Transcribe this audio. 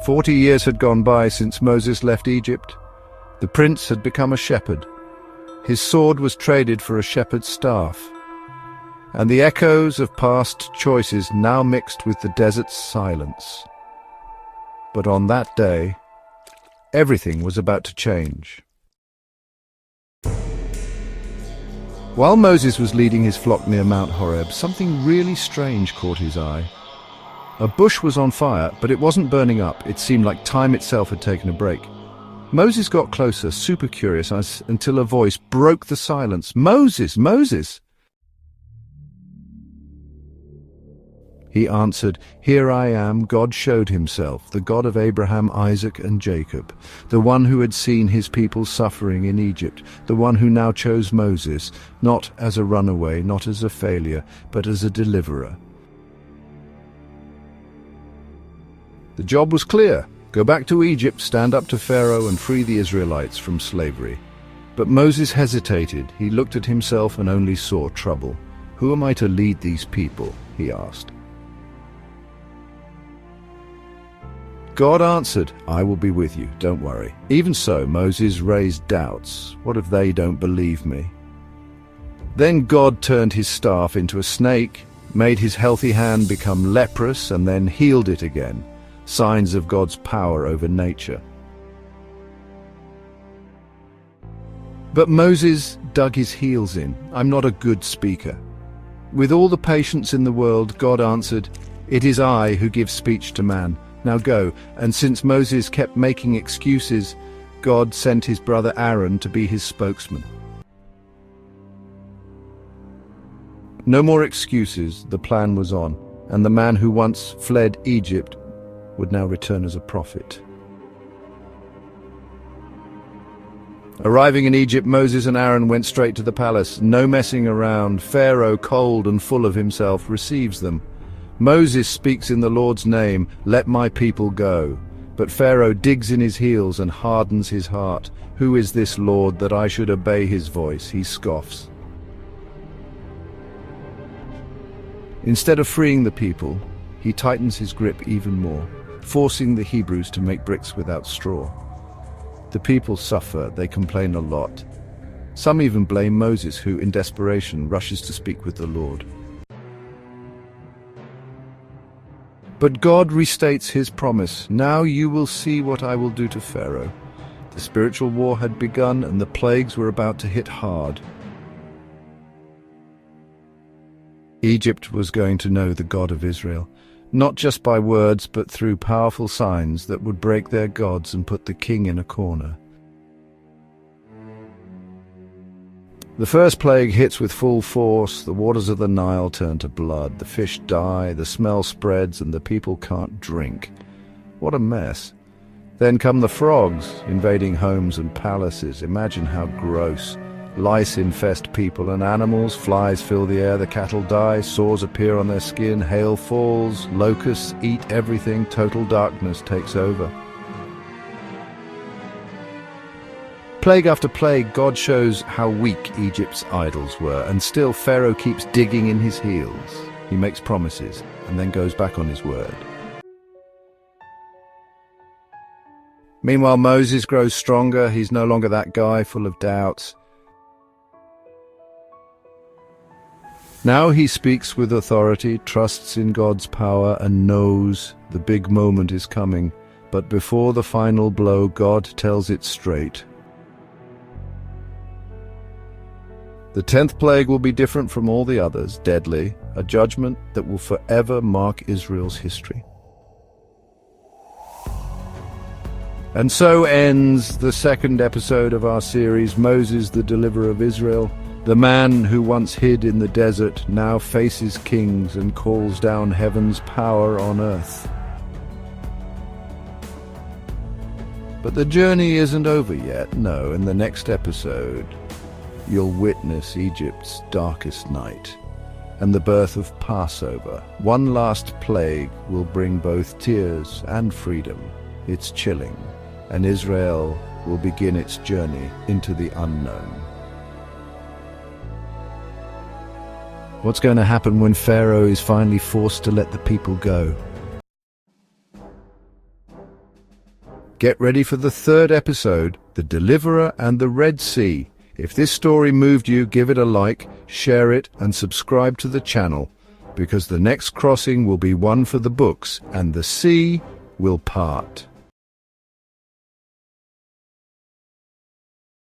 40 years had gone by since Moses left Egypt. The prince had become a shepherd. His sword was traded for a shepherd's staff. And the echoes of past choices now mixed with the desert's silence. But on that day, everything was about to change. While Moses was leading his flock near Mount Horeb, something really strange caught his eye. A bush was on fire, but it wasn't burning up. It seemed like time itself had taken a break. Moses got closer, super curious, until a voice broke the silence. "Moses, Moses!" He answered, "Here I am." God showed himself, the God of Abraham, Isaac, and Jacob, the one who had seen his people suffering in Egypt, the one who now chose Moses, not as a runaway, not as a failure, but as a deliverer. The job was clear. Go back to Egypt, stand up to Pharaoh, and free the Israelites from slavery. But Moses hesitated. He looked at himself and only saw trouble. "Who am I to lead these people?" he asked. God answered, "I will be with you, don't worry." Even so, Moses raised doubts. What if they don't believe me? Then God turned his staff into a snake, made his healthy hand become leprous, and then healed it again. Signs of God's power over nature. But Moses dug his heels in. "I'm not a good speaker." With all the patience in the world, God answered, "It is I who give speech to man. Now go." And since Moses kept making excuses, God sent his brother Aaron to be his spokesman. No more excuses, the plan was on, and the man who once fled Egypt would now return as a prophet. Arriving in Egypt, Moses and Aaron went straight to the palace. No messing around. Pharaoh, cold and full of himself, receives them. Moses speaks in the Lord's name, "Let my people go." But Pharaoh digs in his heels and hardens his heart. "Who is this Lord that I should obey his voice?" he scoffs. Instead of freeing the people, he tightens his grip even more, forcing the Hebrews to make bricks without straw. The people suffer, they complain a lot. Some even blame Moses, who, in desperation, rushes to speak with the Lord. But God restates his promise. "Now you will see what I will do to Pharaoh." The spiritual war had begun, and the plagues were about to hit hard. Egypt was going to know the God of Israel, not just by words, but through powerful signs that would break their gods and put the king in a corner. The first plague hits with full force. The waters of the Nile turn to blood. The fish die, the smell spreads, and the people can't drink. What a mess. Then come the frogs, invading homes and palaces. Imagine how gross. Lice infest people and animals, flies fill the air, the cattle die, sores appear on their skin, hail falls, locusts eat everything, total darkness takes over. Plague after plague, God shows how weak Egypt's idols were, and still Pharaoh keeps digging in his heels. He makes promises, and then goes back on his word. Meanwhile, Moses grows stronger. He's no longer that guy full of doubts. Now he speaks with authority, trusts in God's power, and knows the big moment is coming. But before the final blow, God tells it straight. The 10th plague will be different from all the others, deadly, a judgment that will forever mark Israel's history. And so ends the second episode of our series, Moses, the Deliverer of Israel. The man who once hid in the desert now faces kings and calls down heaven's power on earth. But the journey isn't over yet. No, in the next episode, you'll witness Egypt's darkest night and the birth of Passover. One last plague will bring both tears and freedom. It's chilling, and Israel will begin its journey into the unknown. What's going to happen when Pharaoh is finally forced to let the people go? Get ready for the third episode, The Deliverer and the Red Sea. If this story moved you, give it a like, share it, and subscribe to the channel, because the next crossing will be one for the books, and the sea will part.